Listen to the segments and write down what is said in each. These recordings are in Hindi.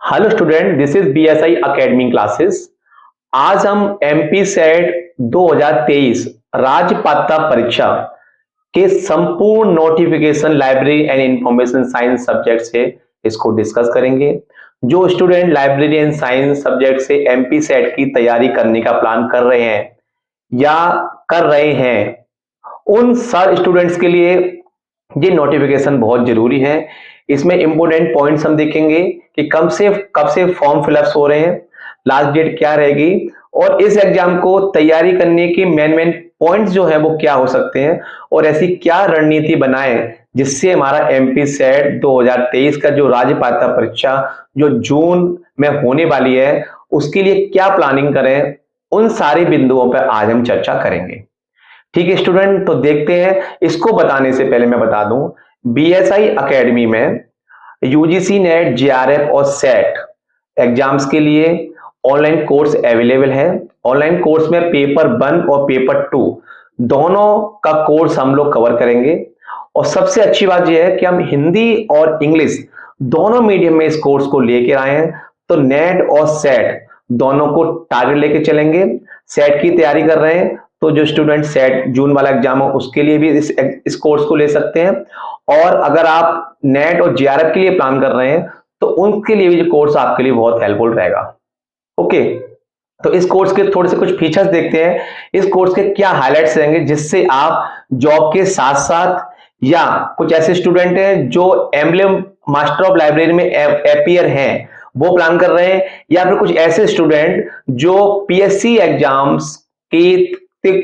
Hello student, this is BSI academy classes. आज हम एमपी सेट 2023 राज्य पात्रता परीक्षा के संपूर्ण notification library and information science subject से इसको डिस्कस करेंगे। जो student library and science subject से एमपी सेट की तैयारी करने का प्लान कर रहे हैं या कर रहे हैं, उन सब स्टूडेंट्स के लिए ये नोटिफिकेशन बहुत जरूरी है। इसमें इंपोर्टेंट पॉइंट्स हम देखेंगे कि कब से फॉर्म फिलअप्स हो रहे हैं, लास्ट डेट क्या रहेगी और इस एग्जाम को तैयारी करने की मेन पॉइंट्स जो है वो क्या हो सकते हैं और ऐसी क्या रणनीति बनाएं जिससे हमारा एमपी सेट 2023 का जो राज्य पात्रता परीक्षा जो जून में होने वाली है उसके लिए क्या प्लानिंग करें। उन सारे बिंदुओं पर आज हम चर्चा करेंगे। ठीक है स्टूडेंट, तो देखते हैं। इसको बताने से पहले मैं बता दूं, बीएसआई एकेडमी में यूजीसी नेट, जेआरएफ और सेट एग्जाम्स के लिए ऑनलाइन कोर्स अवेलेबल है। ऑनलाइन कोर्स में पेपर 1 और पेपर 2 दोनों का कोर्स हम लोग कवर करेंगे और सबसे अच्छी बात यह है कि हम हिंदी और इंग्लिश दोनों मीडियम में इस कोर्स को लेकर आए हैं। तो नेट और सेट दोनों को टारगेट लेके चलेंगे। सेट की तैयारी कर रहे हैं तो जो स्टूडेंट सेट जून वाला एग्जाम हो उसके लिए भी इस कोर्स को ले सकते हैं और अगर आप नेट और जेआरएफ के लिए प्लान कर रहे हैं तो उनके लिए भी ये कोर्स आपके लिए बहुत हेल्पफुल रहेगा। ओके, तो इस कोर्स के थोड़े से कुछ फीचर्स देखते हैं। इस कोर्स के क्या हाइलाइट्स रहेंगे जिससे आप जॉब के साथ साथ, या कुछ ऐसे स्टूडेंट हैं जो एम्बलम मास्टर ऑफ लाइब्रेरी में एपियर हैं वो प्लान कर रहे हैं, या फिर कुछ ऐसे स्टूडेंट जो पीएससी एग्जाम्स के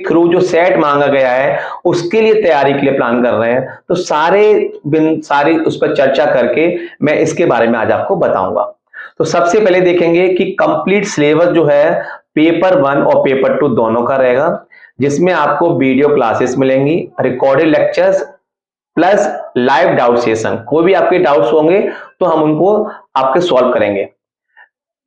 थ्रू जो सेट मांगा गया है उसके लिए तैयारी के लिए प्लान कर रहे हैं। तो सारी उस पर चर्चा करके मैं इसके बारे में आज आपको बताऊंगा। तो सबसे पहले देखेंगे कि कंप्लीट सिलेबस जो है पेपर 1 और पेपर 2 दोनों का रहेगा, जिसमें आपको वीडियो क्लासेस मिलेंगी, recorded lectures plus live doubt session. कोई भी आपके डाउट्स होंगे तो हम उनको आपके सॉल्व करेंगे।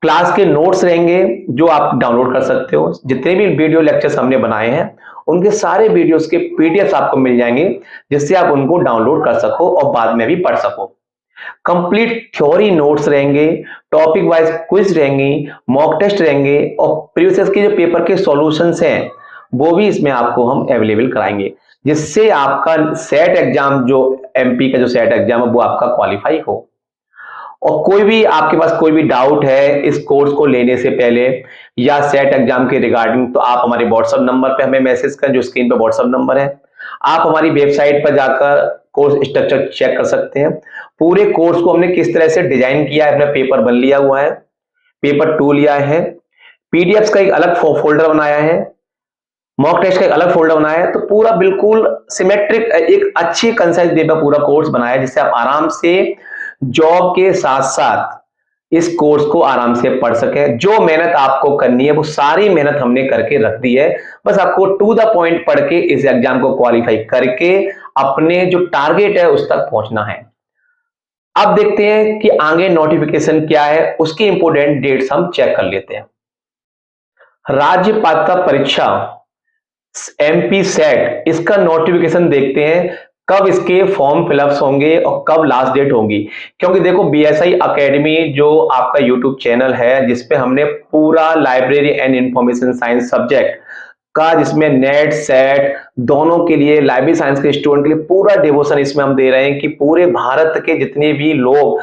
क्लास के नोट्स रहेंगे जो आप डाउनलोड कर सकते हो। जितने भी वीडियो लेक्चर्स हमने बनाए हैं उनके सारे वीडियोस के पीडीएफ आपको मिल जाएंगे जिससे आप उनको डाउनलोड कर सको और बाद में भी पढ़ सको। कंप्लीट थ्योरी नोट्स रहेंगे, टॉपिक वाइज क्विज रहेंगी, मॉक टेस्ट रहेंगे और प्रीवियस के जो पेपर के सॉल्यूशंस हैं वो भी इसमें आपको हम अवेलेबल कराएंगे, जिससे आपका सेट एग्जाम जो एमपी का जो सेट एग्जाम है वो आपका क्वालिफाई हो। और कोई भी आपके पास कोई भी डाउट है इस कोर्स को लेने से पहले या सेट एग्जाम के रिगार्डिंग, तो आप हमारे व्हाट्सएप नंबर पे हमें मैसेज करें, जो स्क्रीन पे व्हाट्सएप नंबर है। आप हमारी वेबसाइट पर जाकर कोर्स स्ट्रक्चर चेक कर सकते हैं। पूरे कोर्स को हमने किस तरह से डिजाइन किया है। हमने पेपर 1 लिया हुआ है, पेपर 2 लिया है, पीडीएफ का एक अलग फोल्डर बनाया है, मॉक टेस्ट का एक अलग फोल्डर बनाया है। तो पूरा बिल्कुल सिमेट्रिक एक अच्छी कंसाइज वे में पूरा कोर्स बनाया है जिससे आप आराम से जॉब के साथ साथ इस कोर्स को आराम से पढ़ सके। जो मेहनत आपको करनी है वो सारी मेहनत हमने करके रख दी है। बस आपको टू द पॉइंट पढ़ के इस एग्जाम को क्वालिफाई करके अपने जो टारगेट है उस तक पहुंचना है। अब देखते हैं कि आगे नोटिफिकेशन क्या है, उसकी इंपोर्टेंट डेट्स हम चेक कर लेते हैं। राज्य पात्रता परीक्षा एमपी सेट, इसका नोटिफिकेशन देखते हैं कब इसके फॉर्म फिलअप्स होंगे और कब लास्ट डेट होगी। क्योंकि देखो बीएसआई एकेडमी जो आपका यूट्यूब चैनल है जिसपे हमने पूरा library and information science subject का, जिसमें नेट सेट दोनों के लिए, लाइब्रेरी साइंस के स्टूडेंट के लिए पूरा डिवोशन इसमें हम दे रहे हैं कि पूरे भारत के जितने भी लोग,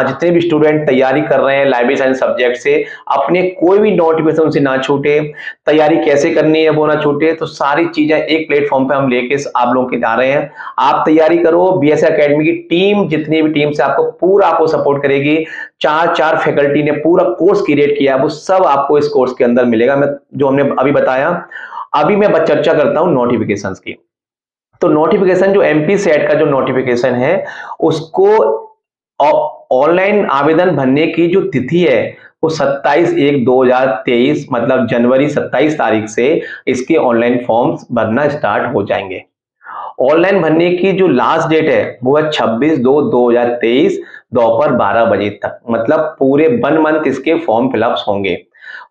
जितने भी स्टूडेंट तैयारी कर रहे हैं लाइब्रेरी साइंस सब्जेक्ट से, अपने कोई भी नोटिफिकेशन उनसे ना छूटे, तैयारी कैसे करनी है वो ना छूटे। तो सारी चीजें एक प्लेटफॉर्म पे हम लेके आप लोगों के आ रहे हैं। आप तैयारी करो, बीएसआई एकेडमी की टीम, जितनी भी टीम से आपको सपोर्ट करेगी। चार फैकल्टी ने पूरा कोर्स क्रिएट किया है, वो सब आपको इस कोर्स के अंदर मिलेगा। मैं जो हमने अभी बताया, अभी मैं चर्चा करता हूं नोटिफिकेशंस की। तो नोटिफिकेशन जो एमपी सेट का जो नोटिफिकेशन है उसको ऑनलाइन आवेदन भरने की जो तिथि है वो 27/1/2023 मतलब जनवरी 27 तारीख से इसके ऑनलाइन फॉर्म्स भरना स्टार्ट हो जाएंगे। ऑनलाइन भरने की जो लास्ट डेट है वो है 26/2/2023 दोपहर 12 बजे तक। मतलब पूरे 1 मंथ इसके फॉर्म फिलअप्स होंगे।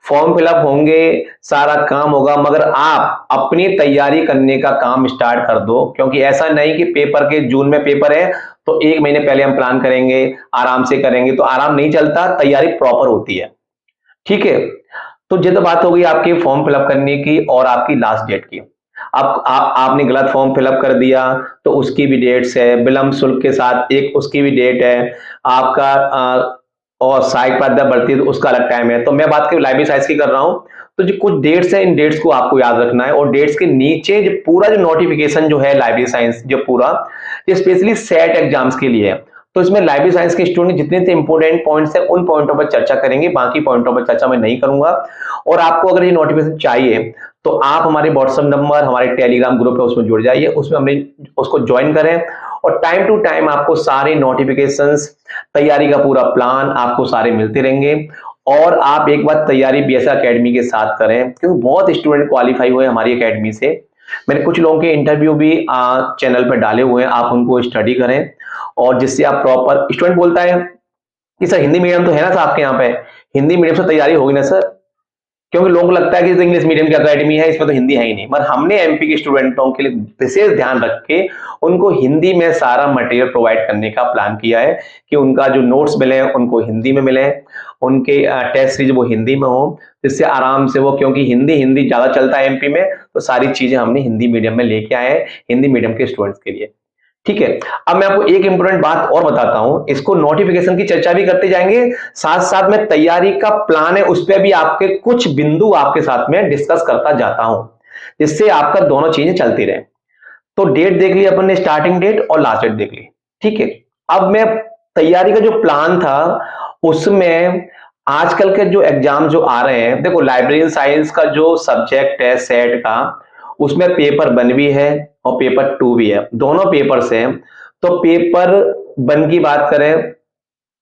फॉर्म फिलअप होंगे, सारा काम होगा, मगर आप अपनी तैयारी करने का काम स्टार्ट कर दो। क्योंकि ऐसा नहीं कि पेपर के जून में पेपर है तो 1 महीने पहले हम प्लान करेंगे, आराम से करेंगे, तो आराम नहीं चलता, तैयारी प्रॉपर होती है। ठीक है, तो ये तो बात हो गई आपके फॉर्म फिलअप करने की और आपकी लास्ट डेट की। आपने गलत फॉर्म फिलअप कर दिया तो उसकी भी डेट्स है, विलंब शुल्क के साथ एक उसकी भी डेट है, आपका और सहायक प्राध्यापक भर्ती है तो उसका अलग टाइम है। तो मैं बात की लाइब्रेरी साइंस की कर रहा हूँ, तो जो कुछ डेट्स है इन डेट्स को आपको याद रखना है, और डेट्स के नीचे जो पूरा जो नोटिफिकेशन जो है लाइब्रेरी साइंस जो पूरा, ये स्पेशली सेट एग्जाम्स के लिए है। तो इसमें लाइब्रेरी साइंस के स्टूडेंट जितने से इंपॉर्टेंट पॉइंट्स हैं उन पॉइंटों पर चर्चा करेंगे, बाकी पॉइंटों पर चर्चा मैं नहीं करूंगा। और आपको अगर ये नोटिफिकेशन चाहिए तो आप हमारे व्हाट्सएप नंबर, हमारे टेलीग्राम ग्रुप है उसमें जुड़ जाइए, उसमें हमने उसको ज्वाइन करें, और टाइम टू टाइम आपको सारे नोटिफिकेशंस, तैयारी का पूरा प्लान आपको सारे मिलते रहेंगे। और आप एक बार तैयारी बीएसए एकेडमी के साथ करें, क्योंकि बहुत स्टूडेंट क्वालिफाई हुए हमारी एकेडमी से। मैंने कुछ लोगों के इंटरव्यू भी चैनल पर डाले हुए हैं, आप उनको स्टडी करें, और जिससे आप प्रॉपर, स्टूडेंट बोलता है कि सर हिंदी मीडियम तो है ना सर आपके यहाँ पे, हिंदी मीडियम से तैयारी होगी ना सर, क्योंकि लोगों को लगता है कि इंग्लिश मीडियम की एकेडमी है इसमें तो हिंदी है ही नहीं। मगर हमने एमपी के स्टूडेंटों के लिए विशेष ध्यान रख के उनको हिंदी में सारा मटेरियल प्रोवाइड करने का प्लान किया है, कि उनका जो नोट्स मिले उनको हिंदी में मिले, उनके टेस्ट सीरीज वो हिंदी में हो, जिससे आराम से वो, क्योंकि हिंदी हिंदी ज्यादा चलता है एमपी में, तो सारी चीजें हमने हिंदी मीडियम में लेके आए हैं हिंदी मीडियम के स्टूडेंट्स के लिए। ठीक है, अब मैं आपको एक इंपॉर्टेंट बात और बताता हूं, इसको नोटिफिकेशन की चर्चा भी करते जाएंगे, साथ साथ में तैयारी का प्लान है उस पर भी आपके कुछ बिंदु आपके साथ में डिस्कस करता जाता हूं, जिससे आपका दोनों चीजें चलती रहे। तो डेट देख ली अपन ने, स्टार्टिंग डेट और लास्ट डेट देख ली। ठीक है, अब मैं तैयारी का जो प्लान था उसमें आजकल के जो एग्जाम जो आ रहे हैं, देखो लाइब्रेरी साइंस का जो सब्जेक्ट है सेट का, उसमें पेपर 1 भी है और पेपर 2 भी है, दोनों पेपर्स हैं। तो पेपर 1 की बात करें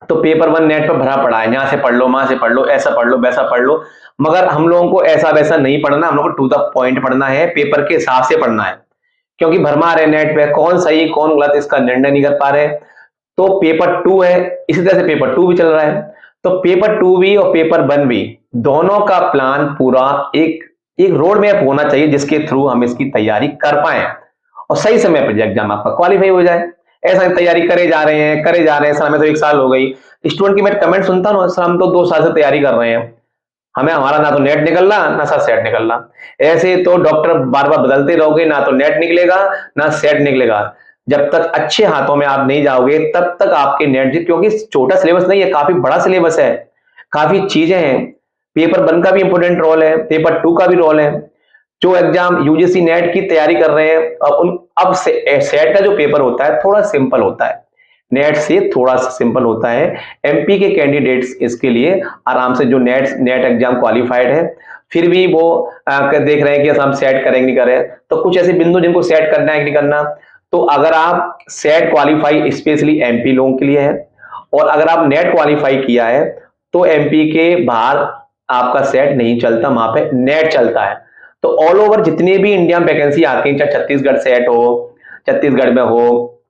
तो पेपर 1 नेट पर भरा पड़ा है, यहां से पढ़ लो, वहां से पढ़ लो, ऐसा पढ़ लो, वैसा पढ़ लो, मगर हम लोगों को ऐसा वैसा नहीं पढ़ना, हम लोगों को टू द पॉइंट पढ़ना है, पेपर के हिसाब से पढ़ना है, क्योंकि भरमा रहे नेट पे, कौन सही कौन गलत इसका निर्णय नहीं कर पा रहे। तो पेपर 2 है, इसी तरह से पेपर 2 भी चल रहा है, तो पेपर 2 भी और पेपर 1 भी, दोनों का प्लान पूरा एक एक रोड मैप होना चाहिए, जिसके थ्रू हम इसकी तैयारी कर पाए और सही समय पर एग्जाम आपका क्वालिफाई हो जाए। ऐसा तैयारी करे जा रहे हैं करे जा रहे हैं, सर हमें तो 1 साल हो गई, स्टूडेंट की मैं कमेंट सुनता हूँ, सर हम तो 2 साल से तैयारी कर रहे हैं, हमें हमारा ना तो नेट निकल रहा ना सर सेट निकल रहा। ऐसे तो डॉक्टर बार बार बदलते रहोगे, ना तो नेट निकलेगा ना सेट निकलेगा। जब तक अच्छे हाथों में आप नहीं जाओगे तब तक आपके नेट, क्योंकि छोटा सिलेबस नहीं है, काफी बड़ा सिलेबस है, काफी चीजें हैं, पेपर 1 का भी इंपोर्टेंट रोल है, पेपर 2 का भी रोल है। जो एग्जाम यूजीसी नेट की तैयारी कर रहे हैं, अब सेट का जो पेपर होता है थोड़ा सिंपल होता है, नेट से थोड़ा सा सिंपल होता है। एमपी के कैंडिडेट्स इसके लिए आराम से, जो नेट एग्जाम क्वालिफाइड है फिर भी वो देख रहे हैं कि हम सेट करेंगे नहीं करें, तो कुछ ऐसे बिंदु जिनको सेट करना है कि नहीं करना। तो अगर आप सेट क्वालिफाई स्पेशली एमपी लोगों के लिए है, और अगर आप नेट क्वालिफाई किया है तो एमपी के बाहर आपका सेट नहीं चलता, वहां पे नेट चलता है। तो ऑल ओवर जितने भी इंडिया में वैकेंसी आती है, चाहे छत्तीसगढ़ सेट हो, छत्तीसगढ़ में हो,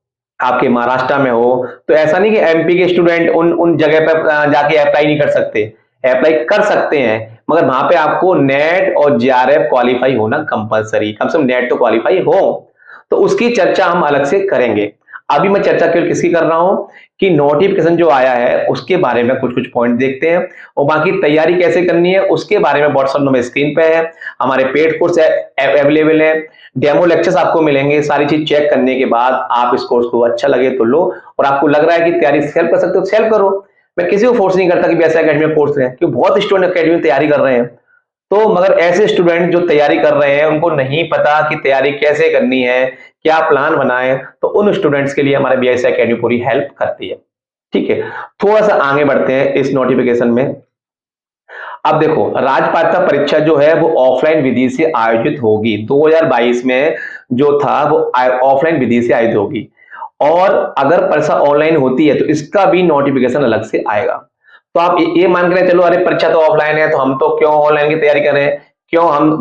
आपके महाराष्ट्र में हो, तो ऐसा नहीं कि एमपी के स्टूडेंट उन उन जगह पर जाके अप्लाई नहीं कर सकते, अप्लाई कर सकते हैं, मगर वहां पे आपको नेट और जेआरएफ क्वालिफाई होना कंपलसरी, कम से कम नेट तो क्वालिफाई हो। तो उसकी चर्चा हम अलग से करेंगे। अभी मैं चर्चा केवल किसकी कर रहा हूं कि नोटिफिकेशन जो आया है उसके बारे में कुछ कुछ पॉइंट देखते हैं, और बाकी तैयारी कैसे करनी है उसके बारे में व्हाट्सएप नंबर स्क्रीन पे है, हमारे पेड कोर्स अवेलेबल है, डेमो लेक्चर्स आपको मिलेंगे, सारी चीज चेक करने के बाद आप इस कोर्स को अच्छा लगे तो लो, और आपको लग रहा है कि तैयारी सेल्फ कर सकते हो सेल्फ करो। मैं किसी को फोर्स नहीं करता कि बीएसए एकेडमी में कोर्स लें, क्योंकि बहुत स्टूडेंट एकेडमी में तैयारी कर रहे हैं, तो मगर ऐसे स्टूडेंट जो तैयारी कर रहे हैं उनको नहीं पता कि तैयारी कैसे करनी है, क्या प्लान बनाए, तो उन स्टूडेंट्स के लिए हमारे बीएसए एकेडमी पूरी हेल्प करती है। ठीक है, थोड़ा सा आगे बढ़ते हैं इस नोटिफिकेशन में। अब देखो, राजपात्रता परीक्षा जो है वो ऑफलाइन विधि से आयोजित होगी, 2022 में जो था वो ऑफलाइन विधि से आयोजित होगी, और अगर परीक्षा ऑनलाइन होती है तो इसका भी नोटिफिकेशन अलग से आएगा। तो आप ये मान के चलो, अरे परीक्षा तो ऑफलाइन है तो हम तो क्यों ऑनलाइन की तैयारी करें, क्यों हम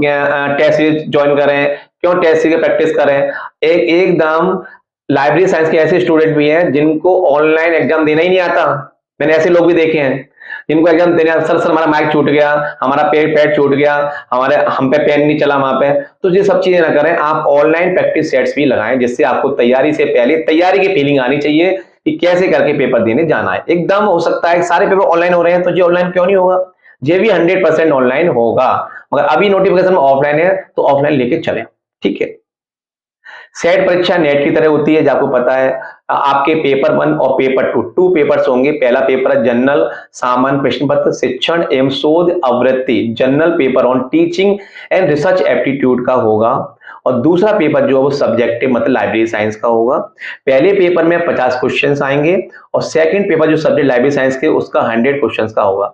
टेस्ट सीरीज ज्वाइन करें, क्यों टेस्ट सीरीज प्रैक्टिस करें। एकदम लाइब्रेरी साइंस के ऐसे स्टूडेंट भी हैं जिनको ऑनलाइन एग्जाम देना ही नहीं आता, मैंने ऐसे लोग भी देखे हैं। जिनको एग्जाम देने सर हमारा माइक छूट गया, हमारा पैड छूट गया, हमारे हम पे पेन नहीं चला वहां पे, तो ये सब चीजें ना करें। आप ऑनलाइन प्रैक्टिस सेट्स भी लगाएं, जिससे आपको तैयारी से पहले तैयारी की फीलिंग आनी चाहिए कि कैसे करके पेपर देने जाना है। एकदम हो सकता है सारे पेपर ऑनलाइन हो रहे हैं, तो ये ऑनलाइन क्यों नहीं होगा, ये भी 100% ऑनलाइन होगा। मगर अभी नोटिफिकेशन ऑफलाइन है तो ऑफलाइन लेके चलें, ठीक है। सेट परीक्षा नेट की तरह होती है, जो आपको पता है। आपके पेपर 1 और पेपर 2 टू पेपर्स होंगे। पहला पेपर है जनरल सामान्य प्रश्न पत्र शिक्षण एवं शोध आवृत्ति, general paper on teaching and research aptitude का होगा। और दूसरा पेपर जो है वो सब्जेक्टिव मतलब लाइब्रेरी साइंस का होगा। पहले पेपर में 50 क्वेश्चंस आएंगे और सेकंड पेपर जो सब्जेक्ट लाइब्रेरी साइंस के उसका 100 क्वेश्चंस का होगा।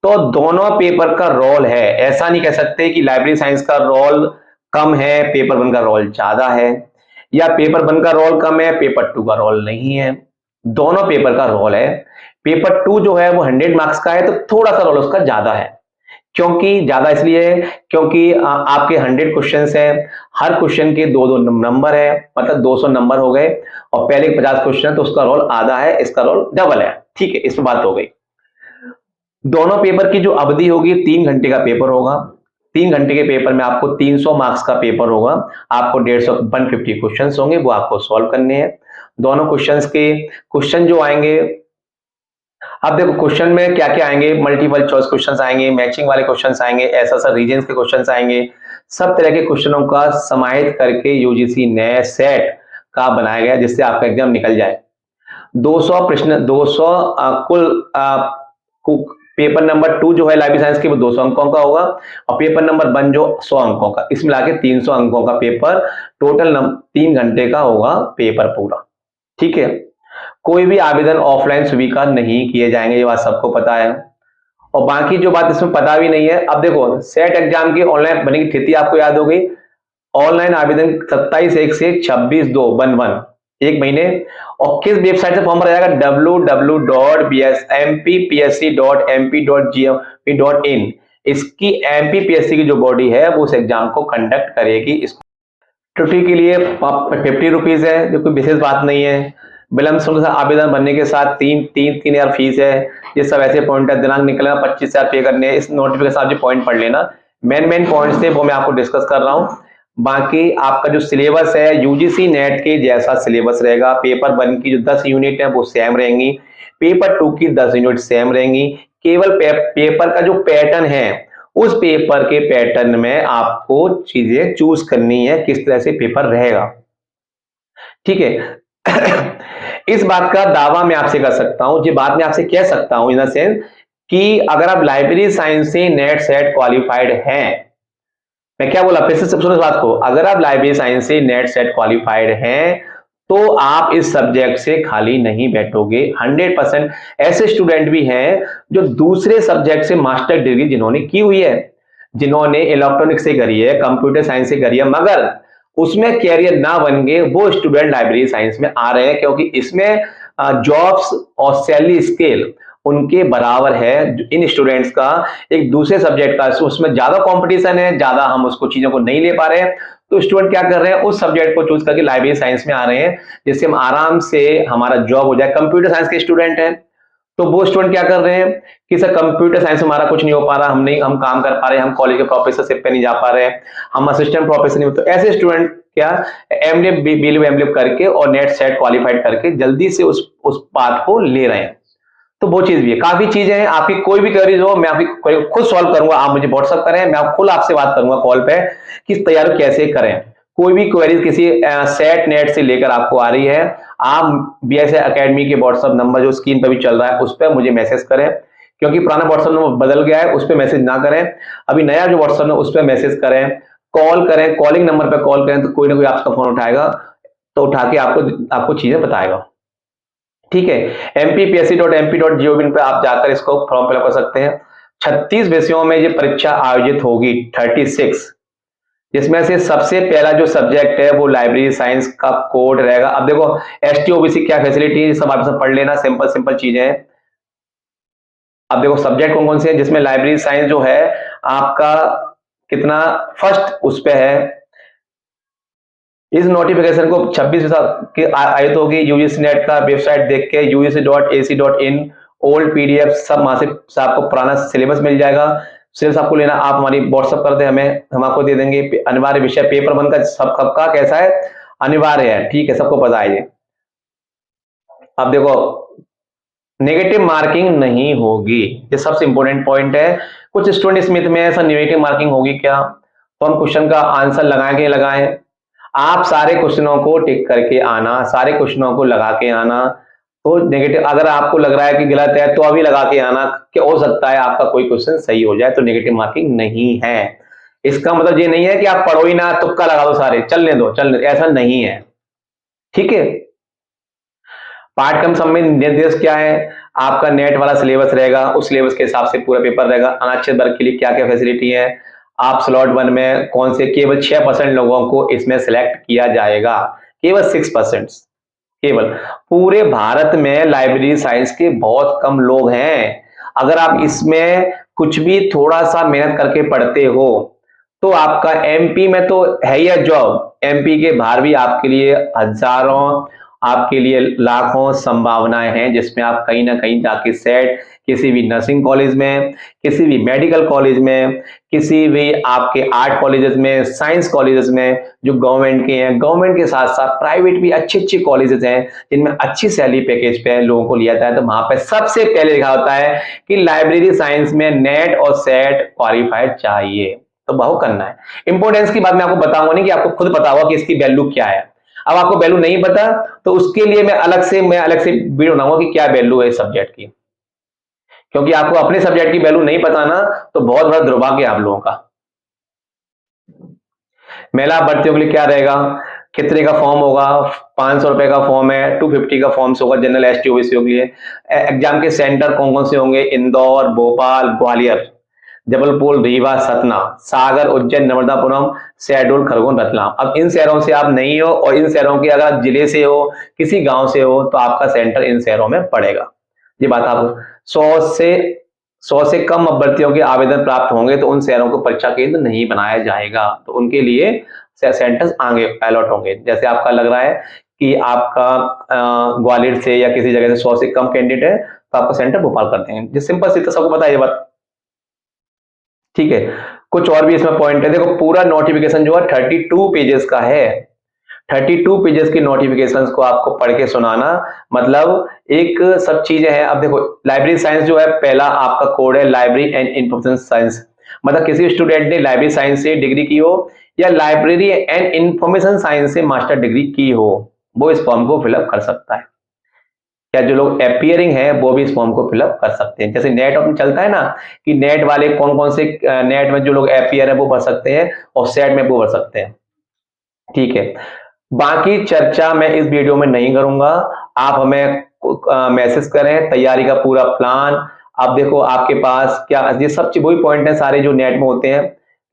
तो दोनों पेपर का रोल है, ऐसा नहीं कह सकते कि लाइब्रेरी साइंस का रोल कम है, पेपर 1 का रोल ज्यादा है, या पेपर 1 का रोल कम है, पेपर 2 का रोल नहीं है। दोनों पेपर का रोल है। पेपर 2 जो है वो 100 मार्क्स का है, तो थोड़ा सा रोल उसका ज्यादा है। क्योंकि ज्यादा इसलिए है क्योंकि आपके 100 क्वेश्चंस हैं, हर क्वेश्चन के दो दो नंबर है, मतलब 200 नंबर हो गए। और पहले 50 क्वेश्चन तो उसका रोल आधा है, इसका रोल डबल है, ठीक है, इसमें बात हो गई। दोनों पेपर की जो अवधि होगी 3 घंटे का पेपर होगा। 3 घंटे के पेपर में आपको 300 मार्क्स का पेपर होगा। आपको 150 क्वेश्चन होंगे, वो आपको सॉल्व करने हैं। दोनों क्वेश्चंस के क्वेश्चन जो आएंगे, अब देखो क्वेश्चन में क्या क्या आएंगे, मल्टीपल चॉइस क्वेश्चंस आएंगे, मैचिंग वाले क्वेश्चंस आएंगे, ऐसा रीजन के क्वेश्चंस आएंगे। सब तरह के क्वेश्चनों का समाहित करके यूजीसी नए सेट का बनाया गया, जिससे आपका एग्जाम निकल जाए। 200 प्रश्न, 200 कुल पेपर नंबर 2 जो है लाइब्रेरी साइंस के वो 200 अंकों का होगा, और पेपर नंबर 1 जो 100 अंकों का, इस मिला के 300 अंकों का पेपर टोटल 3 घंटे का होगा पेपर पूरा, ठीक है। कोई भी आवेदन ऑफलाइन स्वीकार नहीं किए जाएंगे, ये बात सबको पता है। और बाकी जो बात इसमें पता भी नहीं है, अब देखो सेट एग्जाम की ऑनलाइन बनने की तिथि आपको याद हो गई। ऑनलाइन आवेदन 27/1 से 26/2 एक महीने। और किस वेबसाइट से फॉर्म भरा जाएगा, www.mpsc.mp.gov.in। इसकी एमपीपीएससी की जो बॉडी है वो उस एग्जाम को कंडक्ट करेगी। इस ट्यूटी के लिए 50 रुपीज है, जो कोई विशेष बात नहीं है। विलंब शुल्क से आवेदन भरने के साथ 3,000 फीस है। ये सब ऐसे पॉइंट है, दिनांक निकलेगा 25,000 पे करने। इस नोटिफिकेशन आप जो पॉइंट पढ़ लेना, मेन पॉइंट्स थे वो मैं आपको डिस्कस कर रहा हूँ। बाकी आपका जो सिलेबस है यूजीसी नेट के जैसा सिलेबस रहेगा। पेपर 1 की जो 10 यूनिट है वो सेम रहेंगी, पेपर 2 की 10 यूनिट सेम रहेंगी। केवल पेपर का जो पैटर्न है, उस पेपर के पैटर्न में आपको चीजें चूज करनी है, किस तरह से पेपर रहेगा, ठीक है। इस बात का दावा मैं आपसे कर सकता हूं, ये बात मैं आपसे कह सकता हूं इन द सेंस कि अगर आप लाइब्रेरी साइंस से नेट सेट क्वालिफाइड हैं, मैं क्या बोला फिर से सुनो इस बात को, अगर आप लाइब्रेरी साइंस से नेट सेट क्वालिफाइड हैं तो आप इस सब्जेक्ट से खाली नहीं बैठोगे। 100% ऐसे स्टूडेंट भी हैं जो दूसरे सब्जेक्ट से मास्टर डिग्री जिन्होंने की हुई है, जिन्होंने इलेक्ट्रॉनिक्स से करी है, कंप्यूटर साइंस से करी है, मगर उसमें कैरियर ना बन गए, वो स्टूडेंट लाइब्रेरी साइंस में आ रहे हैं, क्योंकि इसमें जॉब्स और सैलरी स्केल उनके बराबर है। इन स्टूडेंट्स का एक दूसरे सब्जेक्ट का उसमें ज्यादा कंपटीशन है, ज्यादा हम उसको चीजों को नहीं ले पा रहे हैं, तो स्टूडेंट क्या कर रहे हैं, उस सब्जेक्ट को चूज करके लाइब्रेरी साइंस में आ रहे हैं, जिससे हम आराम से हमारा जॉब हो जाए। कंप्यूटर साइंस के स्टूडेंट हैं तो वो स्टूडेंट क्या कर रहे हैं कि सर कंप्यूटर साइंस में हमारा कुछ नहीं हो पा रहा, हम काम कर पा रहे हैं, हम कॉलेज के प्रोफेसरशिप पे नहीं जा पा रहे हैं, हम असिस्टेंट प्रोफेसर नहीं। तो ऐसे स्टूडेंट क्या एमडीएफ बीलीव एमडीएफ करके और नेट सेट क्वालिफाइड करके जल्दी से उस पाथ को ले रहे हैं। तो वो चीज भी है, काफी चीजें हैं। आपकी कोई भी क्वेरीज हो मैं आपकी खुद सॉल्व करूंगा, आप मुझे व्हाट्सअप करें, मैं खुद आपसे बात करूंगा कॉल पे कि तैयारी कैसे करें। कोई भी क्वेरीज किसी सेट नेट से लेकर आपको आ रही है, आप बीएसए एकेडमी के व्हाट्सअप नंबर जो स्क्रीन पर भी चल रहा है उस पर मुझे मैसेज करें, क्योंकि पुराना व्हाट्सअप नंबर बदल गया है, उस पर मैसेज ना करें। अभी नया जो व्हाट्सअप नंबर उस पर मैसेज करें, कॉल करें, कॉलिंग नंबर पर कॉल करें, तो कोई ना कोई आपका फोन उठाएगा, तो उठा के आपको चीजें बताएगा, ठीक है। mpsc.mp.gov.in पे आप जाकर इसको फॉर्म फिलअप कर सकते हैं। 36 विषयों में ये परीक्षा आयोजित होगी, 36, जिसमें से सबसे पहला जो सब्जेक्ट है वो लाइब्रेरी साइंस का कोड रहेगा। अब देखो एसटी ओबीसी क्या फैसिलिटी है, सब आप सब पढ़ लेना, सिंपल सिंपल चीजें हैं। अब देखो सब्जेक्ट कौन कौन से हैं, जिसमें लाइब्रेरी साइंस जो है आपका कितना फर्स्ट उस पे है। इस नोटिफिकेशन को 26 की आयत होगी यूजीसी नेट का वेबसाइट देख के ugc.ac.in ओल्ड पीडीएफ सब वहां से आपको पुराना सिलेबस मिल जाएगा। सिलेबस आपको लेना, आप हमारी व्हाट्सअप कर दे हमें, हम आपको दे देंगे। अनिवार्य विषय पेपर 1 का सब का कैसा है, अनिवार्य है, ठीक है, सबको पता है ये। अब देखो, नेगेटिव मार्किंग नहीं होगी, ये सबसे इंपॉर्टेंट पॉइंट है। कुछ स्टूडेंट स्मिथ में ऐसा नेगेटिव मार्किंग होगी क्या, तो हम क्वेश्चन का आंसर लगाए के लगाए, आप सारे क्वेश्चनों को टिक करके आना, सारे क्वेश्चनों को लगा के आना। तो नेगेटिव अगर आपको लग रहा है कि गलत है तो अभी लगा के आना कि हो सकता है आपका कोई क्वेश्चन सही हो जाए, तो नेगेटिव मार्किंग नहीं है। इसका मतलब ये नहीं है कि आप पढ़ो ही ना, तुक्का लगा दो, सारे चलने दो, चलने, ऐसा नहीं है, ठीक है। पाठ्यक्रम संबंधी निर्देश क्या है, आपका नेट वाला सिलेबस रहेगा, उस सिलेबस के हिसाब से पूरा पेपर रहेगा। अनारक्षित वर्ग के लिए क्या क्या फैसिलिटी है, आप स्लॉट 1 में कौन से, केवल 6% लोगों को इसमें सिलेक्ट किया जाएगा, केवल 6%। केवल पूरे भारत में लाइब्रेरी साइंस के बहुत कम लोग हैं। अगर आप इसमें कुछ भी थोड़ा सा मेहनत करके पढ़ते हो तो आपका एमपी में तो है ही जॉब, एमपी के बाहर भी आपके लिए हजारों, आपके लिए लाखों संभावनाएं हैं, जिसमें आप कहीं ना कहीं जाके सेट किसी भी नर्सिंग कॉलेज में, किसी भी मेडिकल कॉलेज में, किसी भी आपके आर्ट कॉलेजेस में, साइंस कॉलेजेस में जो गवर्नमेंट के हैं, गवर्नमेंट के साथ साथ प्राइवेट भी अच्छे अच्छे कॉलेजेस हैं जिनमें अच्छी सैलरी पैकेज पे लोगों को लिया जाता है। तो वहां पे सबसे पहले लिखा होता है कि लाइब्रेरी साइंस में नेट और सेट क्वालिफाइड चाहिए, तो बहु करना है। इंपोर्टेंस की बात मैं आपको बताऊंगा नहीं कि आपको खुद पता होगा कि इसकी वैल्यू क्या है। अब आपको वैल्यू नहीं पता तो उसके लिए मैं अलग से वीडियो बनाऊंगा कि क्या वैल्यू है इस सब्जेक्ट की, क्योंकि आपको अपने सब्जेक्ट की वैल्यू नहीं पता ना, तो बहुत बड़ा दुर्भाग्य है आप लोगों का। महिला भर्तियों के लिए क्या रहेगा, कितने का फॉर्म होगा, 500 रुपए का फॉर्म है, 250 का फॉर्म होगा जनरल एसटी ओबीसी के लिए। एग्जाम के सेंटर कौन कौन से होंगे, इंदौर, भोपाल, ग्वालियर, जबलपुर, रीवा, सतना, सागर, उज्जैन, नर्मदापुरम, शहडोल, खरगोन, रतलाम। अब इन शहरों से आप नहीं हो और इन शहरों के अगर जिले से हो, किसी गांव से हो, तो आपका सेंटर इन शहरों में पड़ेगा। ये बात आप 100 से कम अभ्यर्थियों के आवेदन प्राप्त होंगे तो उन शहरों को परीक्षा केंद्र नहीं बनाया जाएगा, तो उनके लिए सेंटर्स आगे अलॉट होंगे। जैसे आपका लग रहा है कि आपका ग्वालियर से या किसी जगह से 100 से कम कैंडिडेट है तो आपका सेंटर भोपाल करते हैं, जिस सिंपल सी, तो सबको पता है ये बात, ठीक है। कुछ और भी इसमें पॉइंट है, देखो पूरा नोटिफिकेशन जो है 32 पेजेस का है। 32 पेजेस की नोटिफिकेशन को आपको पढ़ के सुनाना, मतलब एक सब चीजें हैं। अब देखो लाइब्रेरी साइंस जो है, पहला आपका कोड है लाइब्रेरी एंड इंफॉर्मेशन साइंस, मतलब किसी स्टूडेंट ने लाइब्रेरी साइंस से डिग्री की हो या लाइब्रेरी एंड इंफॉर्मेशन साइंस से मास्टर डिग्री की हो, वो इस फॉर्म को फिलअप कर सकता है। या जो लोग अपियरिंग है वो भी इस फॉर्म को फिलअप कर सकते हैं। जैसे नेट में चलता है ना कि नेट वाले कौन कौन से, नेट में जो लोग अपियर है वो भर सकते हैं और सेट में वो भर सकते हैं, ठीक है। बाकी चर्चा मैं इस वीडियो में नहीं करूंगा, आप हमें मैसेज करें तैयारी का पूरा प्लान। आप देखो आपके पास क्या, ये सब वही पॉइंट है सारे जो नेट में होते हैं,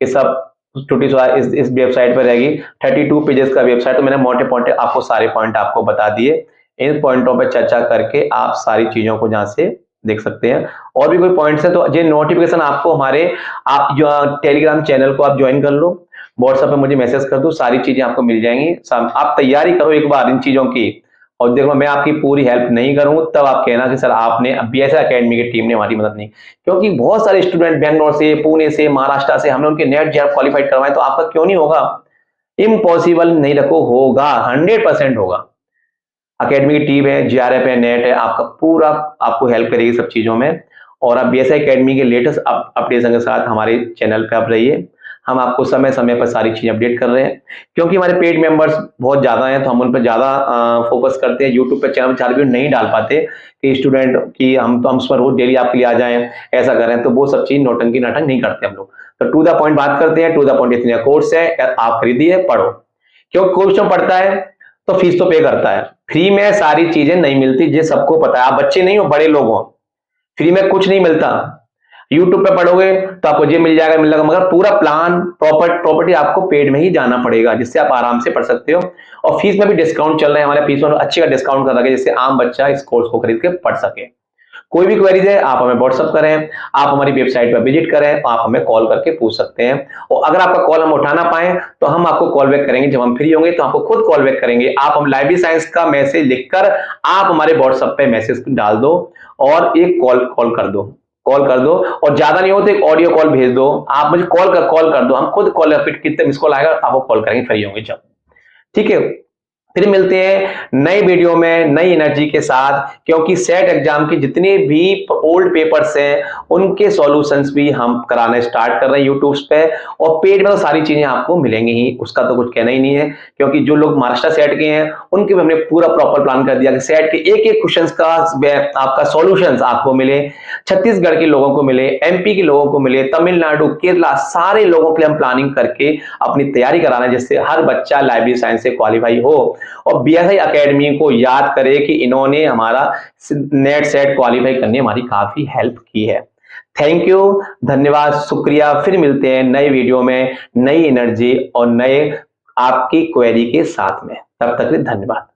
ये सब छोटी इस वेबसाइट पर रहेगी। 32 पेजेस का वेबसाइट, तो मैंने मोटे मोटे आपको सारे पॉइंट आपको बता दिए। इन पॉइंटों पर चर्चा करके आप सारी चीजों को जहां से देख सकते हैं। और भी कोई पॉइंट्स है तो ये नोटिफिकेशन आपको हमारे, आप जो टेलीग्राम चैनल को आप ज्वाइन कर लो, व्हाट्सएप पे मुझे मैसेज कर दो, सारी चीजें आपको मिल जाएंगी। आप तैयारी करो एक बार इन चीजों की, और देखो मैं आपकी पूरी हेल्प नहीं करूं तब आप कहना कि सर आपने बीएसआई एकेडमी की टीम ने हमारी मदद नहीं, क्योंकि बहुत सारे स्टूडेंट बेंगलोर से, पुणे से, महाराष्ट्र से हमने उनके नेट जैप क्वालिफाइड करवाए, तो आपका क्यों नहीं होगा, इम्पॉसिबल नहीं रखो, होगा, 100% होगा। अकेडमी की टीम है, जीआरएफ है, नेट है, आपका पूरा आपको हेल्प करेगी सब चीजों में। और आप बीएसआई एकेडमी के लेटेस्ट अपडेशन के साथ हमारे चैनल पे आप रहिए, हम आपको समय समय पर सारी चीजें अपडेट कर रहे हैं। क्योंकि हमारे पेड मेंबर्स बहुत ज्यादा हैं तो हम उन पर ज्यादा फोकस करते हैं। यूट्यूब पे चैनल चार वीडियो नहीं डाल पाते कि स्टूडेंट की हम उस पर रोज डेली आपके लिए आ जाएं, ऐसा करें, तो वो सब चीज नौटंकी नाटक नहीं करते हम लोग। तो टू द पॉइंट बात करते हैं, टू द पॉइंट इतने कोर्स है, आप खरीदिए, पढ़ो। क्यों कोर्स में पढ़ता है तो फीस तो पे करता है, फ्री में सारी चीजें नहीं मिलती, ये सबको पता है। आप बच्चे नहीं हो, बड़े लोग हो, फ्री में कुछ नहीं मिलता। यूट्यूब पे पढ़ोगे तो आपको ये मिल जाएगा, मगर पूरा प्लान प्रॉपर्टी आपको पेड में ही जाना पड़ेगा, जिससे आप आराम से पढ़ सकते हो। और फीस में भी डिस्काउंट चल रहा है, हमारे फीस में अच्छी का डिस्काउंट कर रखा है, जिससे आम बच्चा इस कोर्स को खरीद के पढ़ सके। कोई भी क्वेरीज है आप हमें व्हाट्सअप करें, आप हमारी वेबसाइट पर विजिट करें, आप हमें कॉल करके पूछ सकते हैं। और अगर आपका कॉल हम उठा ना पाए तो हम आपको कॉल बैक करेंगे, जब हम फ्री होंगे तो आपको खुद कॉल बैक करेंगे। आप हम लाइब्रेरी साइंस का मैसेज लिखकर आप हमारे व्हाट्सएप पे मैसेज डाल दो और एक कॉल कर दो और ज्यादा नहीं हो तो एक ऑडियो कॉल भेज दो। आप मुझे कॉल कर दो, हम खुद कॉल, कितने मिस कॉल आएगा आपको कॉल करेंगे फ्री होंगे जब। ठीक है, फिर मिलते हैं नई वीडियो में नई एनर्जी के साथ, क्योंकि सेट एग्जाम के जितने भी ओल्ड पेपर्स हैं उनके सॉल्यूशंस भी हम कराने स्टार्ट कर रहे हैं यूट्यूब पे, और पेड में तो सारी चीजें आपको मिलेंगी ही, उसका तो कुछ कहना ही नहीं है। क्योंकि जो लोग महाराष्ट्र सेट के हैं उनके भी हमने पूरा प्रॉपर प्लान कर दिया कि सेट के एक एक क्वेश्चंस का आपका सॉल्यूशंस आपको मिले, छत्तीसगढ़ के लोगों को मिले, एमपी के लोगों को मिले, तमिलनाडु, केरला, सारे लोगों के लिए हम प्लानिंग करके अपनी तैयारी कराना, जिससे हर बच्चा लाइब्रेरी साइंस से क्वालिफाई हो और बीएसआई एकेडमी को याद करे कि इन्होंने हमारा नेट सेट क्वालिफाई करने हमारी काफी हेल्प की है। थैंक यू, धन्यवाद, शुक्रिया। फिर मिलते हैं नए वीडियो में नई एनर्जी और नए आपकी क्वेरी के साथ में। तब तक के लिए धन्यवाद।